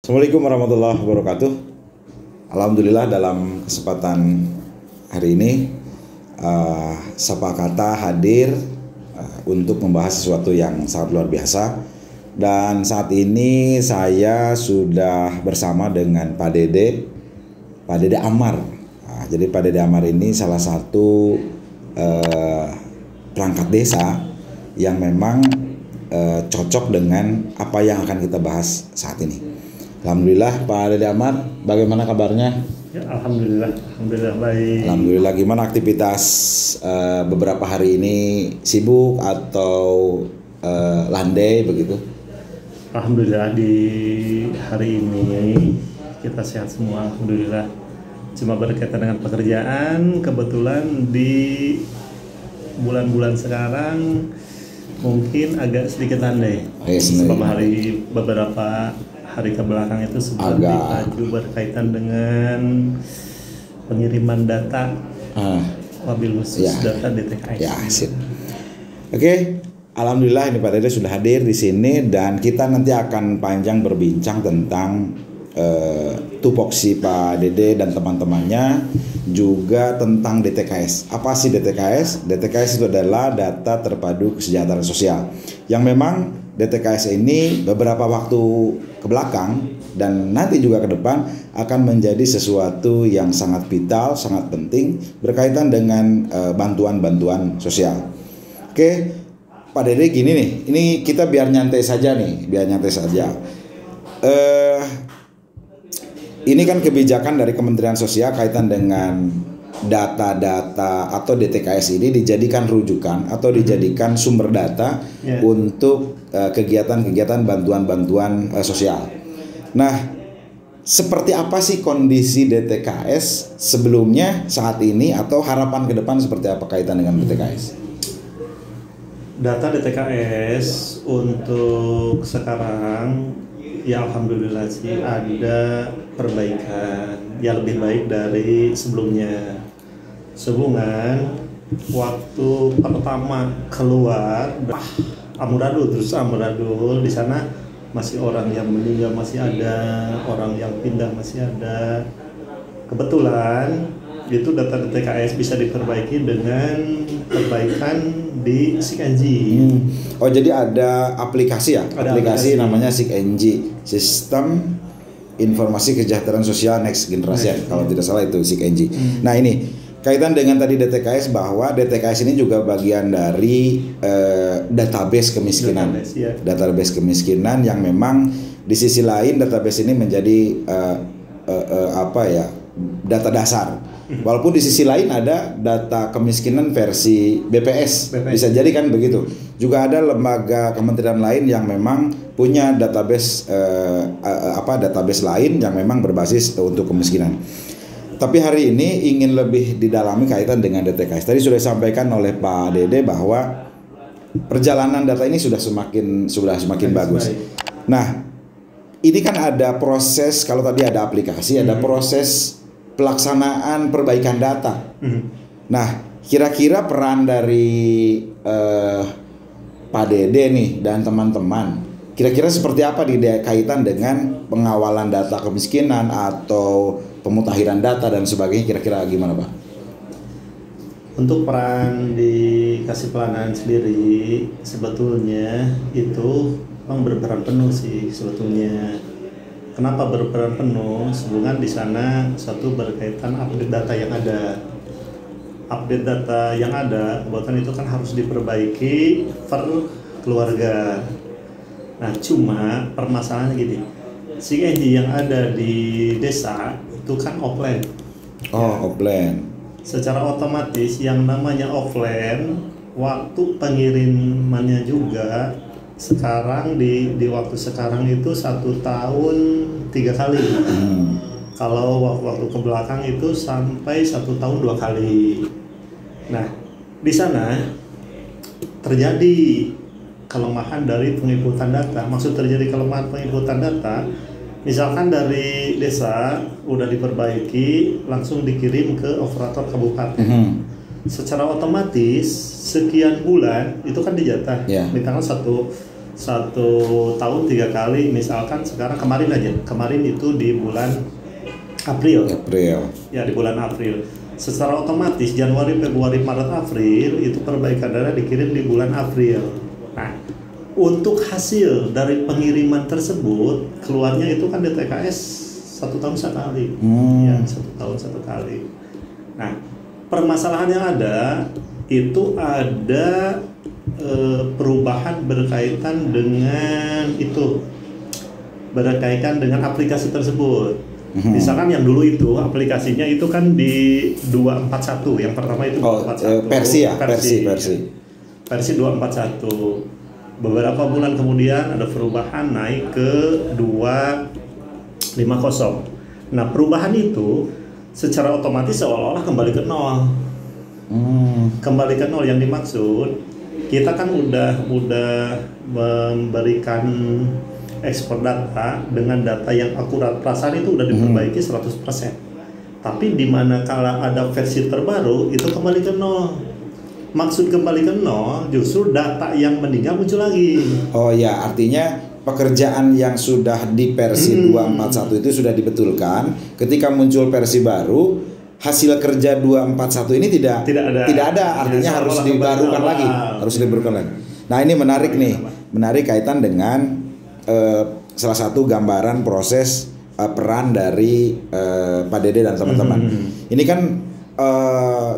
Assalamualaikum warahmatullahi wabarakatuh. Alhamdulillah dalam kesempatan hari ini Sapa Kata hadir untuk membahas sesuatu yang sangat luar biasa. Dan saat ini saya sudah bersama dengan Pak Dede Amar. Jadi Pak Dede Amar ini salah satu perangkat desa yang memang cocok dengan apa yang akan kita bahas saat ini. Alhamdulillah Pak Dede Amar, bagaimana kabarnya? Ya, alhamdulillah baik. Alhamdulillah. Gimana aktivitas beberapa hari ini, sibuk atau landai begitu? Alhamdulillah di hari ini kita sehat semua, alhamdulillah. Cuma berkaitan dengan pekerjaan, kebetulan di bulan-bulan sekarang mungkin agak sedikit landai. Sebab beberapa hari ke belakang itu sudah maju berkaitan dengan pengiriman data mobil khusus data DTKS. Ya, sip. Oke, alhamdulillah ini Pak Dede sudah hadir di sini dan kita nanti akan panjang berbincang tentang tupoksi Pak Dede dan teman-temannya, juga tentang DTKS. Apa sih DTKS? DTKS itu adalah data terpadu kesejahteraan sosial yang memang DTKS ini beberapa waktu ke belakang dan nanti juga ke depan akan menjadi sesuatu yang sangat vital, sangat penting berkaitan dengan bantuan-bantuan sosial. Oke, Pak Dede gini nih, ini kita biar nyantai saja. Ini kan kebijakan dari Kementerian Sosial kaitan dengan data-data atau DTKS ini dijadikan rujukan atau dijadikan sumber data untuk kegiatan-kegiatan bantuan-bantuan sosial. Nah, seperti apa sih kondisi DTKS sebelumnya, saat ini, atau harapan ke depan seperti apa kaitan dengan DTKS? Data DTKS untuk sekarang ya alhamdulillah sih ada perbaikan yang lebih baik dari sebelumnya. Sehubungan waktu pertama keluar amburadul di sana masih orang yang meninggal masih ada, orang yang pindah masih ada. Kebetulan itu data DTKS bisa diperbaiki dengan perbaikan di SIKNG. Oh, jadi ada aplikasi ya? Ada aplikasi namanya SIKNG, Sistem Informasi Kesejahteraan Sosial Next Generation, kalau tidak salah itu SIKNG. Nah, ini kaitan dengan tadi DTKS, bahwa DTKS ini juga bagian dari database kemiskinan. Database kemiskinan yang memang di sisi lain database ini menjadi data dasar. Walaupun di sisi lain ada data kemiskinan versi BPS. Bisa jadi kan begitu. Juga ada lembaga kementerian lain yang memang punya database database lain yang memang berbasis untuk kemiskinan. Tapi hari ini ingin lebih didalami kaitan dengan DTKS. Tadi sudah disampaikan oleh Pak Dede bahwa perjalanan data ini sudah semakin bagus. Nah, ini kan ada proses, kalau tadi ada aplikasi, ada proses pelaksanaan perbaikan data. Nah, kira-kira peran dari Pak Dede nih dan teman-teman, kira-kira seperti apa di kaitan dengan pengawalan data kemiskinan atau pemutakhiran data dan sebagainya, kira-kira gimana Pak? Untuk peran di Kasih Pelayanan sendiri sebetulnya itu memang berperan penuh sih sebetulnya. Kenapa berperan penuh? Hubungan di sana satu berkaitan update data yang ada. Update data yang ada, kebetulan itu kan harus diperbaiki per keluarga. Nah, cuma permasalahannya gini, SIKNG yang ada di desa itu kan offline. Offline. Secara otomatis yang namanya offline, waktu pengirimannya juga sekarang di waktu sekarang itu 1 tahun 3 kali. Kalau waktu ke belakang itu sampai 1 tahun 2 kali. Nah, di sana terjadi kelemahan dari penginputan data. Maksud terjadi kelemahan penginputan data, misalkan dari desa udah diperbaiki langsung dikirim ke operator kabupaten. Secara otomatis sekian bulan itu kan dijatah di tanggal 1 satu tahun 3 kali. Misalkan sekarang kemarin itu di bulan April. Ya, di bulan April. Secara otomatis Januari, Februari, Maret, April itu perbaikan dana dikirim di bulan April. Nah, untuk hasil dari pengiriman tersebut keluarnya itu kan DTKS 1 tahun sekali. Ya, 1 tahun 1 kali. Nah, permasalahan yang ada itu ada perubahan berkaitan dengan aplikasi tersebut. Misalkan yang dulu itu aplikasinya itu kan di 241, yang pertama itu 241 versi 241. Beberapa bulan kemudian ada perubahan naik ke 250. Nah, perubahan itu secara otomatis seolah-olah kembali ke nol. Kembali ke nol yang dimaksud, kita kan udah memberikan ekspor data dengan data yang akurat. Perasaan itu udah diperbaiki 100%. Tapi di mana kala ada versi terbaru itu kembali ke nol. Maksud kembali ke nol, justru data yang meninggal muncul lagi. Oh ya, artinya pekerjaan yang sudah di versi 241 itu sudah dibetulkan. Ketika muncul versi baru, hasil kerja 241 ini tidak ada. Artinya harus dibarukan lagi. Nah, ini menarik nih. Menarik kaitan dengan salah satu gambaran proses peran dari Pak Dede dan teman-teman. Ini kan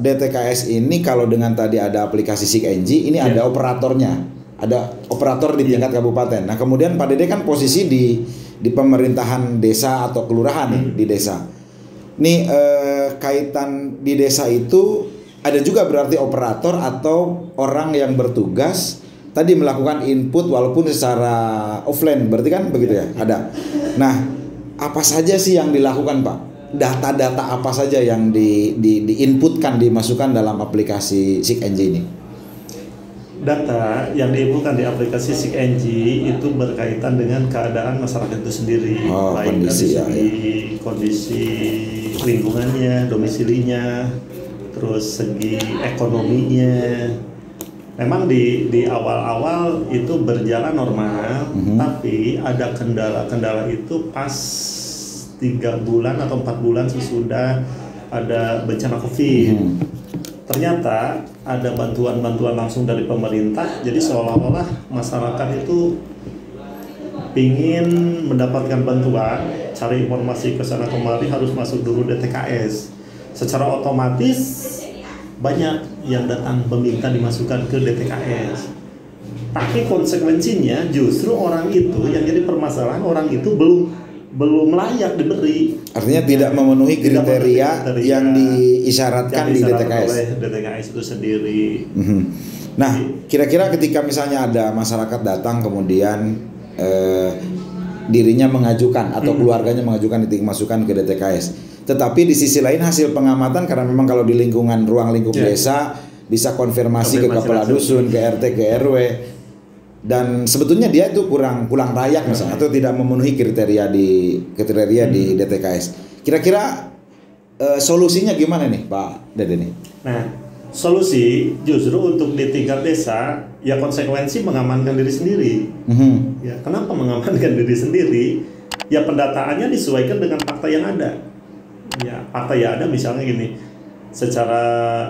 DTKS ini kalau dengan tadi ada aplikasi SIG-NG, ini ada operatornya, ada operator di tingkat kabupaten. Nah, kemudian Pak Dede kan posisi di pemerintahan desa atau kelurahan nih, di desa. Nih kaitan di desa itu ada juga berarti operator atau orang yang bertugas tadi melakukan input walaupun secara offline, berarti kan begitu ya? Ada. Nah, apa saja sih yang dilakukan, Pak? Data-data apa saja yang diinputkan, dimasukkan dalam aplikasi SIG-NG ini? Data yang diinputkan di aplikasi SIG-NG itu berkaitan dengan keadaan masyarakat itu sendiri, baik kondisi, dari kondisi lingkungannya, domisilinya, terus segi ekonominya. Memang di awal-awal itu berjalan normal, tapi ada kendala-kendala itu pas 3 bulan atau 4 bulan sesudah ada bencana COVID. Ternyata ada bantuan-bantuan langsung dari pemerintah, jadi seolah-olah masyarakat itu ingin mendapatkan bantuan, cari informasi ke sana kemari harus masuk dulu DTKS. Secara otomatis banyak yang datang meminta dimasukkan ke DTKS. Tapi konsekuensinya justru orang itu yang jadi permasalahan, orang itu belum layak diberi. Artinya tidak memenuhi kriteria yang diisyaratkan di DTKS. Oleh DTKS itu sendiri. Nah, kira-kira ketika misalnya ada masyarakat datang kemudian dirinya mengajukan atau keluarganya mengajukan dimasukkan ke DTKS. Tetapi di sisi lain hasil pengamatan, karena memang kalau di lingkungan ruang lingkup desa bisa konfirmasi ke kepala dusun, ke RT, ke RW, dan sebetulnya dia itu kurang layak misalnya atau tidak memenuhi kriteria di DTKS. Kira-kira solusinya gimana nih, Pak Dede nih? Nah, solusi justru untuk di tingkat desa ya konsekuensi mengamankan diri sendiri. Ya, kenapa mengamankan diri sendiri? Ya pendataannya disesuaikan dengan fakta yang ada. Ya, fakta yang ada misalnya gini, secara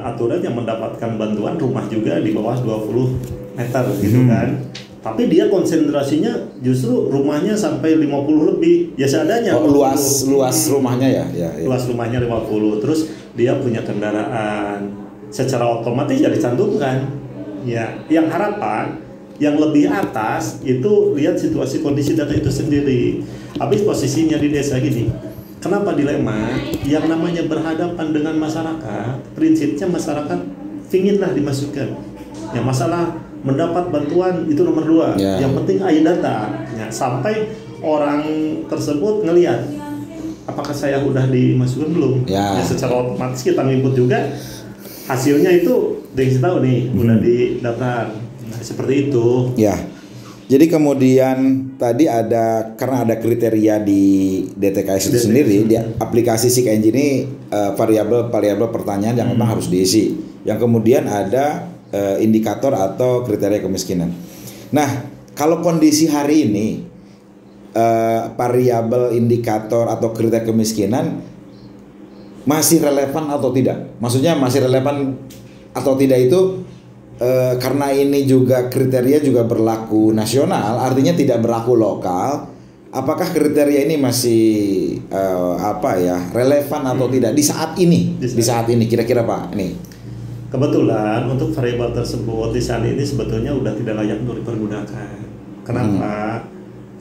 aturan yang mendapatkan bantuan rumah juga di bawah 20 meter gitu kan. Tapi dia konsentrasinya justru rumahnya sampai 50 lebih. Ya seadanya. Luas rumahnya ya. Luas rumahnya 50. Terus dia punya kendaraan. Secara otomatis ya dicantumkan. Ya, yang harapan yang lebih atas itu lihat situasi kondisi data itu sendiri. Habis posisinya di desa gini. Kenapa dilema? Yang namanya berhadapan dengan masyarakat, prinsipnya masyarakat inginlah dimasukkan. Ya, masalah mendapat bantuan itu nomor 2. Yang penting ada data. Ya, sampai orang tersebut ngelihat apakah saya udah dimasukkan belum. Ya, secara otomatis kita input juga hasilnya itu dikasih tahu nih udah didaftar. Nah, seperti itu. Ya. Jadi kemudian tadi karena ada kriteria di DTKS itu sendiri, di aplikasi SIG-NG ini variabel pertanyaan yang memang harus diisi. Yang kemudian ada indikator atau kriteria kemiskinan. Nah, kalau kondisi hari ini variabel indikator atau kriteria kemiskinan masih relevan atau tidak? Maksudnya masih relevan atau tidak itu karena ini juga kriteria juga berlaku nasional, artinya tidak berlaku lokal. Apakah kriteria ini masih relevan atau tidak di saat ini? Di saat ini kira-kira Pak ini. Kebetulan untuk variabel tersebut di saat ini sebetulnya udah tidak layak untuk dipergunakan. Kenapa?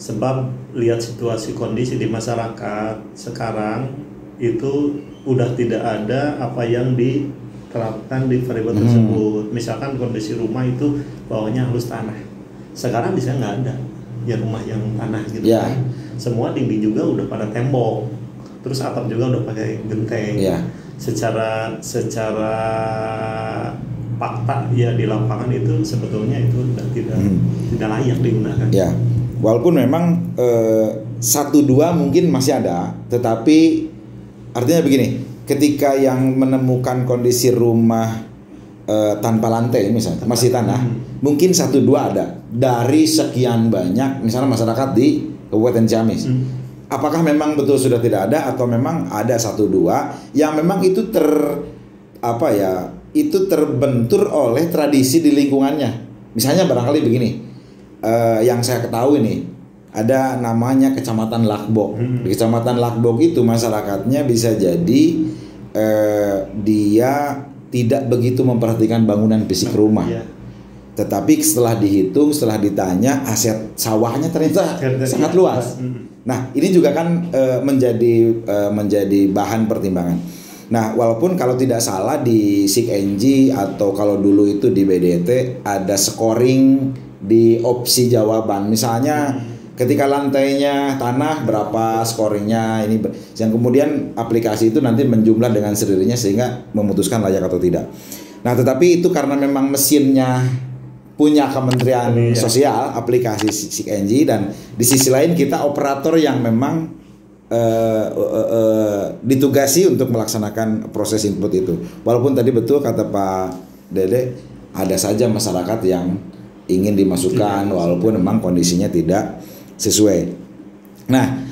Sebab lihat situasi kondisi di masyarakat sekarang itu udah tidak ada apa yang diterapkan di variabel tersebut. Misalkan kondisi rumah itu bawahnya halus tanah. Sekarang bisa nggak ada ya rumah yang tanah gitu kan. Semua dinding juga udah pada tembok. Terus atap juga udah pakai genteng. Secara fakta ya di lapangan itu sebetulnya itu udah tidak layak digunakan. Ya. Walaupun memang 1-2 mungkin masih ada, tetapi artinya begini, ketika yang menemukan kondisi rumah tanpa lantai misalnya, masih tanah, mungkin 1-2 ada dari sekian banyak misalnya masyarakat di Kabupaten Ciamis. Apakah memang betul sudah tidak ada atau memang ada 1-2 yang memang itu itu terbentur oleh tradisi di lingkungannya. Misalnya barangkali begini, yang saya ketahui nih, ada namanya Kecamatan Lakbok. Di Kecamatan Lakbok itu masyarakatnya bisa jadi dia tidak begitu memperhatikan bangunan fisik rumah. Tetapi setelah dihitung, setelah ditanya, aset sawahnya ternyata sangat luas. Nah, ini juga kan menjadi bahan pertimbangan. Nah, walaupun kalau tidak salah di SIKNJ atau kalau dulu itu di BDT ada scoring di opsi jawaban. Misalnya ketika lantainya tanah berapa scoringnya ini, yang kemudian aplikasi itu nanti menjumlah dengan sendirinya sehingga memutuskan layak atau tidak. Nah, tetapi itu karena memang mesinnya punya Kementerian Sosial, aplikasi SIKNJ, dan di sisi lain kita operator yang memang ditugasi untuk melaksanakan proses input itu. Walaupun tadi betul kata Pak Dede, ada saja masyarakat yang ingin dimasukkan walaupun memang kondisinya tidak sesuai. Nah,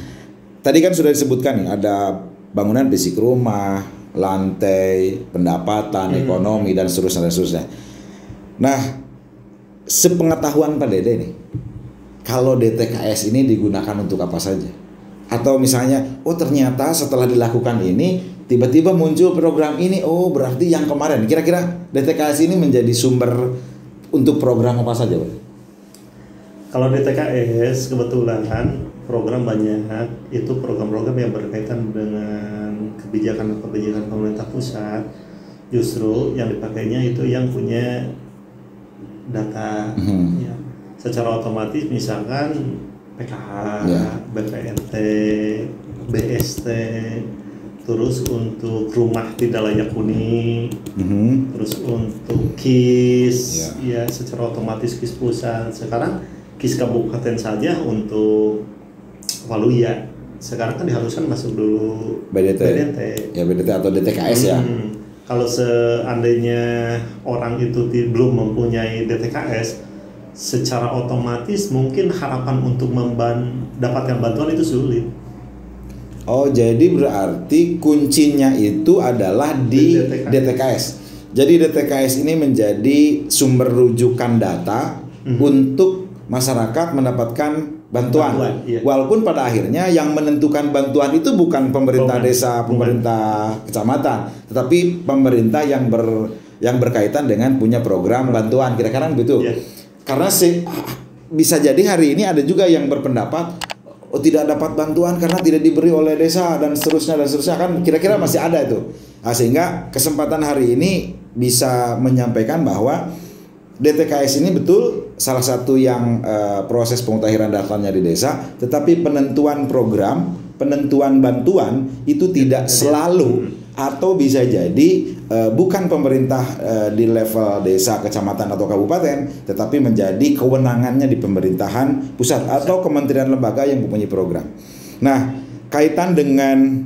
tadi kan sudah disebutkan nih, ada bangunan fisik rumah, lantai, pendapatan, ekonomi, dan seterusnya. Nah, sepengetahuan Pak Dede nih, kalau DTKS ini digunakan untuk apa saja? Atau misalnya, ternyata setelah dilakukan ini tiba-tiba muncul program ini, berarti yang kemarin. Kira-kira DTKS ini menjadi sumber untuk program apa saja, Pak? Kalau DTKS kebetulan program banyak, itu program-program yang berkaitan dengan kebijakan pemerintah pusat. Justru yang dipakainya itu yang punya data. Ya. Secara otomatis misalkan PKH, BPNT, BST, terus untuk rumah tidak layak huni, terus untuk KIS, ya secara otomatis KIS pusat. Sekarang KIS kabupaten saja untuk Waluya. Sekarang kan diharuskan masuk dulu BDT. Ya BDT atau DTKS ya. Kalau seandainya orang itu belum mempunyai DTKS, secara otomatis mungkin harapan untuk mendapatkan bantuan itu sulit. Jadi berarti kuncinya itu adalah di DTKS. Jadi DTKS ini menjadi sumber rujukan data untuk masyarakat mendapatkan bantuan. Walaupun pada akhirnya yang menentukan bantuan itu bukan pemerintah desa, pemerintah kecamatan, tetapi pemerintah yang berkaitan dengan punya program bantuan. Kira-kira begitu. Karena bisa jadi hari ini ada juga yang berpendapat tidak dapat bantuan karena tidak diberi oleh desa dan seterusnya kan kira-kira masih ada itu. Nah, sehingga kesempatan hari ini bisa menyampaikan bahwa DTKS ini betul salah satu yang proses pemutahiran datanya di desa, tetapi penentuan program, penentuan bantuan itu tidak selalu atau bisa jadi bukan pemerintah di level desa, kecamatan atau kabupaten, tetapi menjadi kewenangannya di pemerintahan pusat atau kementerian lembaga yang mempunyai program. Nah, kaitan dengan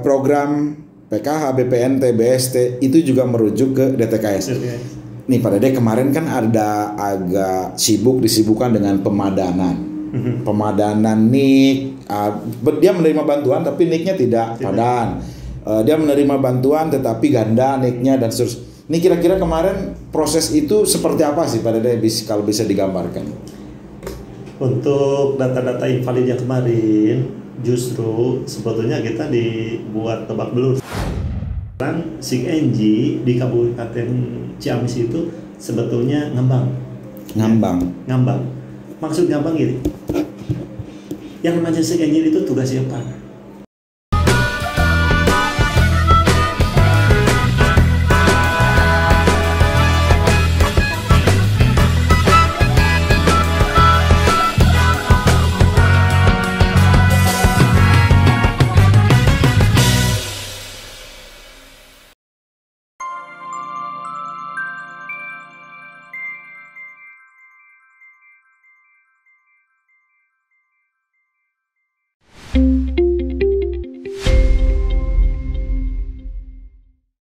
program PKH, BPNT, BST itu juga merujuk ke DTKS. nih Pak Dede, kemarin kan ada agak disibukkan dengan pemadanan. Pemadanan NIK, dia menerima bantuan tapi NIK-nya tidak padan. Dia menerima bantuan tetapi ganda NIK-nya dan seterusnya. Ini kira-kira kemarin proses itu seperti apa sih Pak Dede, kalau bisa digambarkan? Untuk data-data invalid yang kemarin, justru sebetulnya kita dibuat tebak belur. Kan SIG-NG di Kabupaten Ciamis itu sebetulnya ngambang. Ngambang. Maksud ngambang gini, yang namanya SIG-NG itu tugas siapa?